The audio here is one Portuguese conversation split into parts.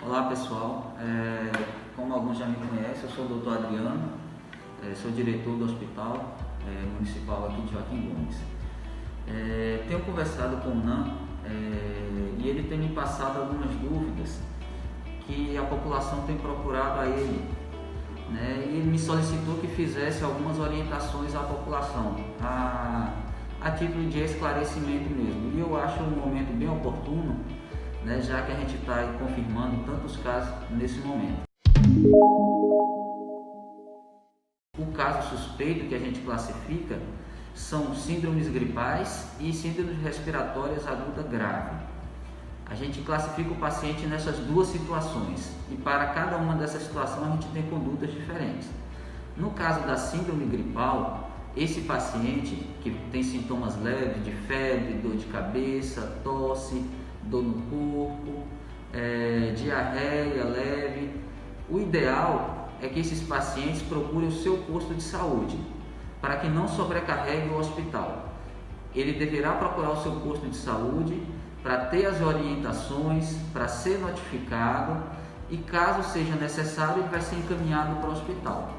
Olá pessoal, como alguns já me conhecem, eu sou o Dr. Adriano, sou diretor do Hospital Municipal aqui de Joaquim Gomes. Tenho conversado com o NAM e ele tem me passado algumas dúvidas que a população tem procurado a ele, né? E ele me solicitou que fizesse algumas orientações à população, a título de esclarecimento mesmo. E eu acho um momento bem oportuno, né, já que a gente está confirmando tantos casos nesse momento. O caso suspeito que a gente classifica são síndromes gripais e síndromes respiratórias agudas graves. A gente classifica o paciente nessas duas situações e para cada uma dessas situações a gente tem condutas diferentes. No caso da síndrome gripal, esse paciente que tem sintomas leves de febre, dor de cabeça, tosse, dor no corpo, diarreia leve, o ideal é que esses pacientes procurem o seu posto de saúde para que não sobrecarregue o hospital. Ele deverá procurar o seu posto de saúde para ter as orientações, para ser notificado e caso seja necessário ele vai ser encaminhado para o hospital.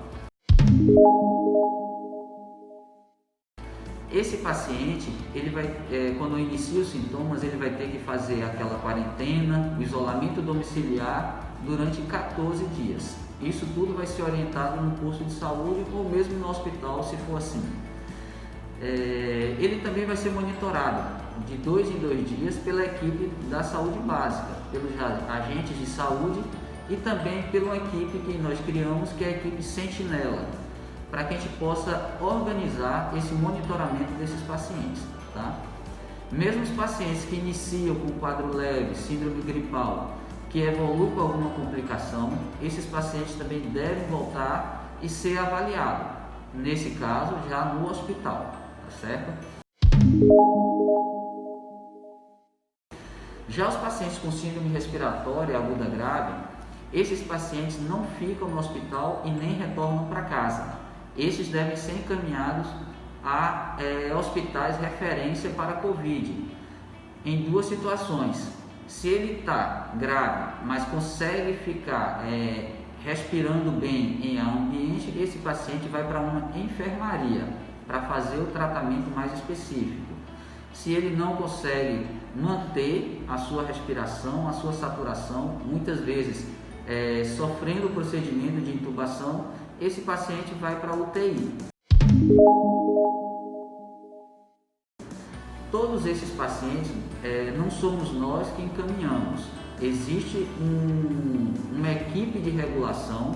Esse paciente, ele vai, quando inicia os sintomas, ele vai ter que fazer aquela quarentena, o isolamento domiciliar durante 14 dias. Isso tudo vai ser orientado no posto de saúde ou mesmo no hospital, se for assim. Ele também vai ser monitorado de 2 em 2 dias pela equipe da saúde básica, pelos agentes de saúde e também pela equipe que nós criamos, que é a equipe Sentinela, para que a gente possa organizar esse monitoramento desses pacientes, tá? Mesmo os pacientes que iniciam com quadro leve, síndrome gripal, que evolui com alguma complicação, esses pacientes também devem voltar e ser avaliados, nesse caso já no hospital, tá certo? Já os pacientes com síndrome respiratória aguda grave, esses pacientes não ficam no hospital e nem retornam para casa. Esses devem ser encaminhados a hospitais referência para a Covid, em duas situações. Se ele está grave, mas consegue ficar respirando bem em ambiente, esse paciente vai para uma enfermaria para fazer o tratamento mais específico. Se ele não consegue manter a sua respiração, a sua saturação, muitas vezes sofrendo o procedimento de intubação, esse paciente vai para a UTI. Todos esses pacientes não somos nós que encaminhamos. Existe uma equipe de regulação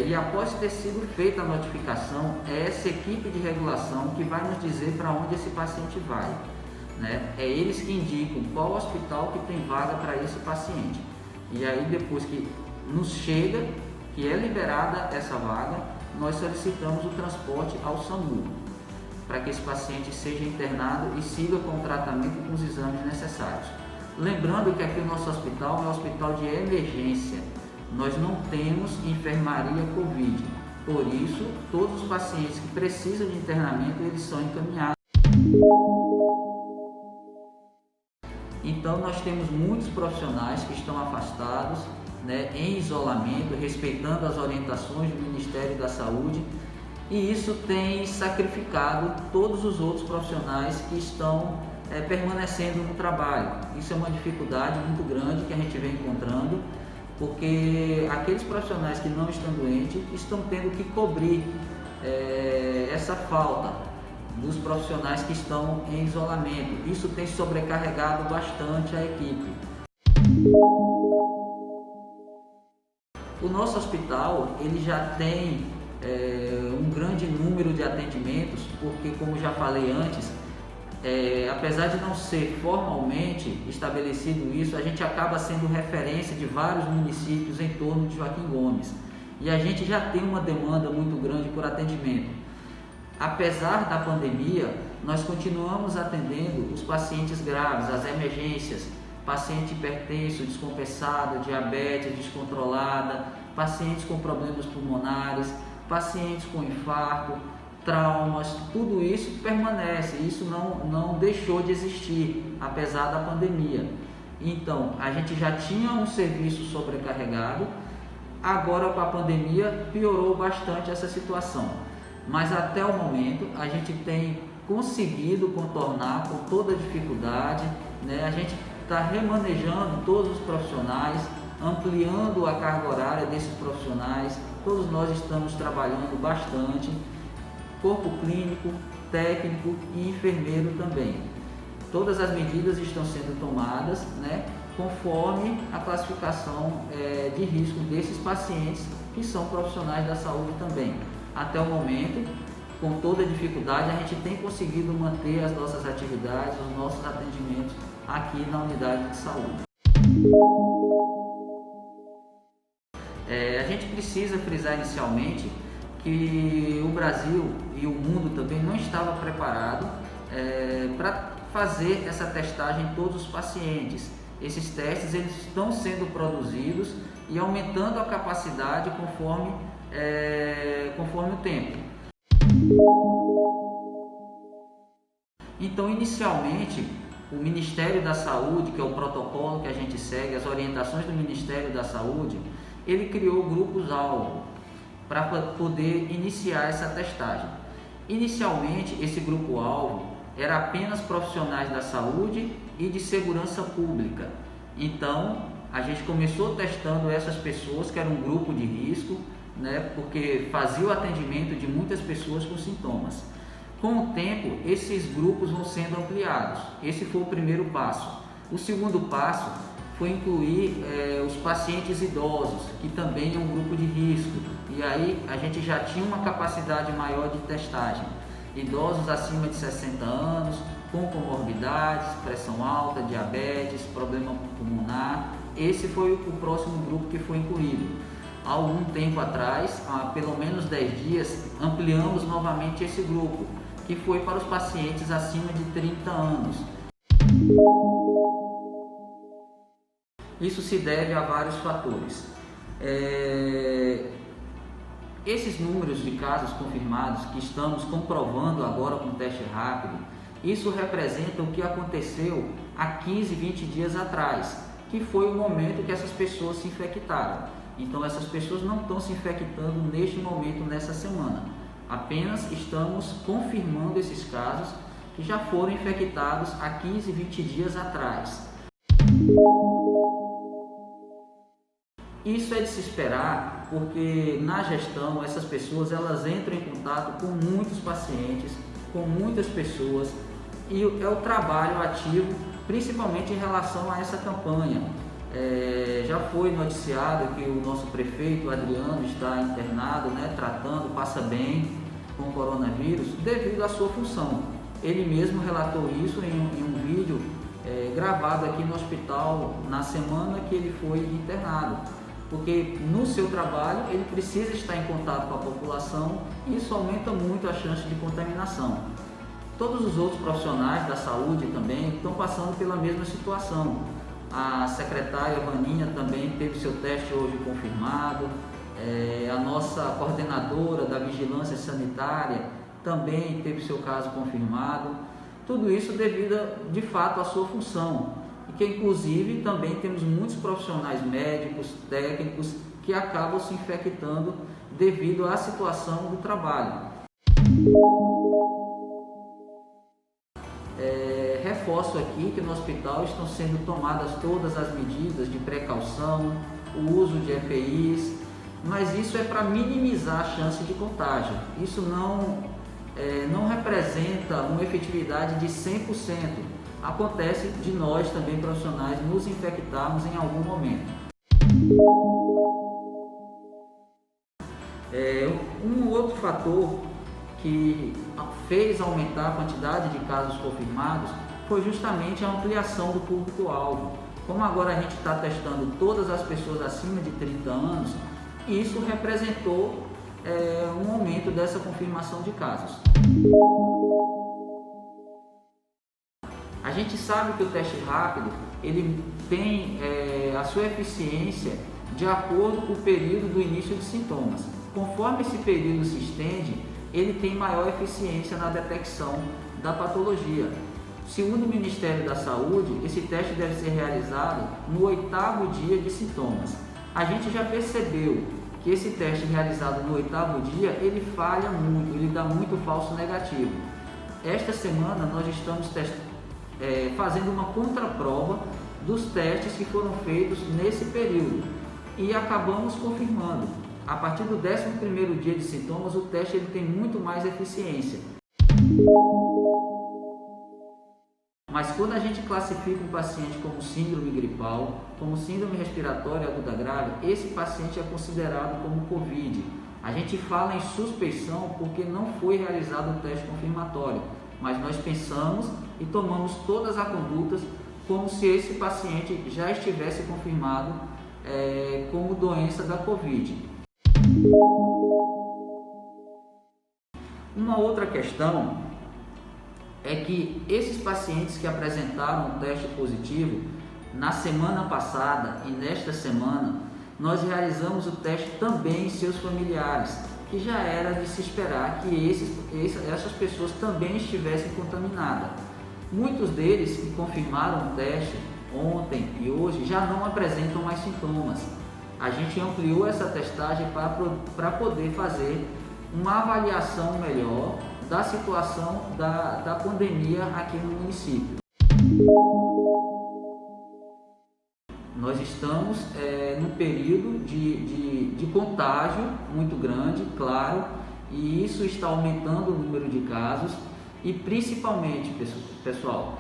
e após ter sido feita a notificação, é essa equipe de regulação que vai nos dizer para onde esse paciente vai, né? É eles que indicam qual hospital que tem vaga para esse paciente. E aí depois que nos chega, que é liberada essa vaga, nós solicitamos o transporte ao SAMU, para que esse paciente seja internado e siga com o tratamento e com os exames necessários. Lembrando que aqui o nosso hospital é um hospital de emergência, nós não temos enfermaria Covid, por isso todos os pacientes que precisam de internamento, eles são encaminhados. Então nós temos muitos profissionais que estão afastados, né, em isolamento, respeitando as orientações do Ministério da Saúde, e isso tem sacrificado todos os outros profissionais que estão permanecendo no trabalho. Isso é uma dificuldade muito grande que a gente vem encontrando, porque aqueles profissionais que não estão doentes estão tendo que cobrir essa falta dos profissionais que estão em isolamento. Isso tem sobrecarregado bastante a equipe. O nosso hospital ele já tem um grande número de atendimentos, porque como já falei antes, apesar de não ser formalmente estabelecido isso, a gente acaba sendo referência de vários municípios em torno de Joaquim Gomes e a gente já tem uma demanda muito grande por atendimento. Apesar da pandemia, nós continuamos atendendo os pacientes graves, as emergências, paciente hipertenso, descompensado, diabetes descontrolada, pacientes com problemas pulmonares, pacientes com infarto, traumas, tudo isso permanece, isso não deixou de existir, apesar da pandemia. Então, a gente já tinha um serviço sobrecarregado, agora com a pandemia piorou bastante essa situação. Mas até o momento a gente tem conseguido contornar com toda dificuldade, né? A gente está remanejando todos os profissionais, ampliando a carga horária desses profissionais, todos nós estamos trabalhando bastante, corpo clínico, técnico e enfermeiro também. Todas as medidas estão sendo tomadas, né, conforme a classificação de risco desses pacientes que são profissionais da saúde também. Até o momento, com toda dificuldade, a gente tem conseguido manter as nossas atividades, os nossos atendimentos aqui na unidade de saúde. A gente precisa frisar inicialmente que o Brasil e o mundo também não estava preparado para fazer essa testagem em todos os pacientes. Esses testes eles estão sendo produzidos e aumentando a capacidade conforme o tempo. Então, inicialmente, o Ministério da Saúde, que é o protocolo que a gente segue, as orientações do Ministério da Saúde, ele criou grupos-alvo para poder iniciar essa testagem. Inicialmente, esse grupo-alvo era apenas profissionais da saúde e de segurança pública. Então, a gente começou testando essas pessoas que eram um grupo de risco, né, porque fazia o atendimento de muitas pessoas com sintomas. Com o tempo, esses grupos vão sendo ampliados. Esse foi o primeiro passo. O segundo passo foi incluir os pacientes idosos, que também é um grupo de risco. E aí a gente já tinha uma capacidade maior de testagem. Idosos acima de 60 anos, com comorbidades, pressão alta, diabetes, problema pulmonar. Esse foi o próximo grupo que foi incluído. Há algum tempo atrás, há pelo menos 10 dias, ampliamos novamente esse grupo, que foi para os pacientes acima de 30 anos. Isso se deve a vários fatores. Esses números de casos confirmados que estamos comprovando agora com o teste rápido, isso representa o que aconteceu há 15, 20 dias atrás, que foi o momento que essas pessoas se infectaram. Então essas pessoas não estão se infectando neste momento, nessa semana. Apenas estamos confirmando esses casos que já foram infectados há 15, 20 dias atrás. Isso é de se esperar porque na gestão essas pessoas elas entram em contato com muitos pacientes, com muitas pessoas e é o trabalho ativo, principalmente em relação a essa campanha. Já foi noticiado que o nosso prefeito Adriano está internado, né, tratando, passa bem com o coronavírus devido à sua função. Ele mesmo relatou isso em um vídeo gravado aqui no hospital na semana que ele foi internado. Porque no seu trabalho ele precisa estar em contato com a população e isso aumenta muito a chance de contaminação. Todos os outros profissionais da saúde também estão passando pela mesma situação. A secretária Vaninha também teve seu teste hoje confirmado, a nossa coordenadora da vigilância sanitária também teve seu caso confirmado. Tudo isso devido de fato à sua função. E que inclusive também temos muitos profissionais médicos, técnicos que acabam se infectando devido à situação do trabalho. Reforço aqui que no hospital estão sendo tomadas todas as medidas de precaução, o uso de EPIs, mas isso é para minimizar a chance de contágio. Isso não representa uma efetividade de 100%. Acontece de nós também profissionais nos infectarmos em algum momento. Um outro fator que fez aumentar a quantidade de casos confirmados foi justamente a ampliação do público-alvo. Como agora a gente está testando todas as pessoas acima de 30 anos, isso representou um aumento dessa confirmação de casos. A gente sabe que o teste rápido ele tem a sua eficiência de acordo com o período do início de sintomas. Conforme esse período se estende, ele tem maior eficiência na detecção da patologia. Segundo o Ministério da Saúde, esse teste deve ser realizado no 8º dia de sintomas. A gente já percebeu que esse teste realizado no 8º dia, ele falha muito, ele dá muito falso negativo. Esta semana nós estamos fazendo uma contraprova dos testes que foram feitos nesse período e acabamos confirmando. A partir do 11º dia de sintomas, o teste ele tem muito mais eficiência. Mas quando a gente classifica um paciente como síndrome gripal, como síndrome respiratória aguda grave, esse paciente é considerado como COVID. A gente fala em suspeição porque não foi realizado o teste confirmatório, mas nós pensamos e tomamos todas as condutas como se esse paciente já estivesse confirmado como doença da COVID. Uma outra questão é que esses pacientes que apresentaram um teste positivo, na semana passada e nesta semana, nós realizamos o teste também em seus familiares, que já era de se esperar que essas pessoas também estivessem contaminadas. Muitos deles que confirmaram o teste ontem e hoje já não apresentam mais sintomas. A gente ampliou essa testagem para poder fazer uma avaliação melhor da situação da pandemia aqui no município. Nós estamos num período de contágio muito grande, claro, e isso está aumentando o número de casos e principalmente, pessoal,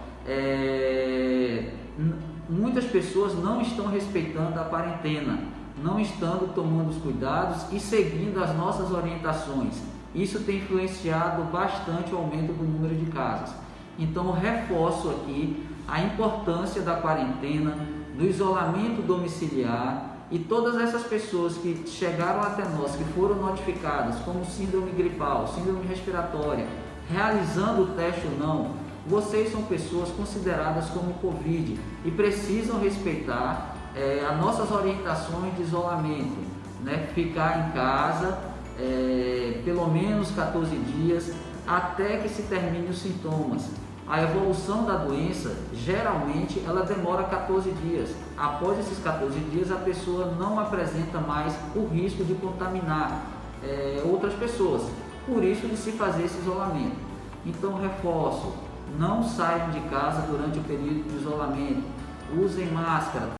muitas pessoas não estão respeitando a quarentena, não estão tomando os cuidados e seguindo as nossas orientações. Isso tem influenciado bastante o aumento do número de casos. Então, eu reforço aqui a importância da quarentena, do isolamento domiciliar, e todas essas pessoas que chegaram até nós, que foram notificadas como síndrome gripal, síndrome respiratória, realizando o teste ou não, vocês são pessoas consideradas como Covid e precisam respeitar as nossas orientações de isolamento, né? Ficar em casa pelo menos 14 dias até que se termine os sintomas. A evolução da doença, geralmente, ela demora 14 dias. Após esses 14 dias, a pessoa não apresenta mais o risco de contaminar outras pessoas. Por isso de se fazer esse isolamento. Então, reforço, não saiam de casa durante o período de isolamento. Usem máscara.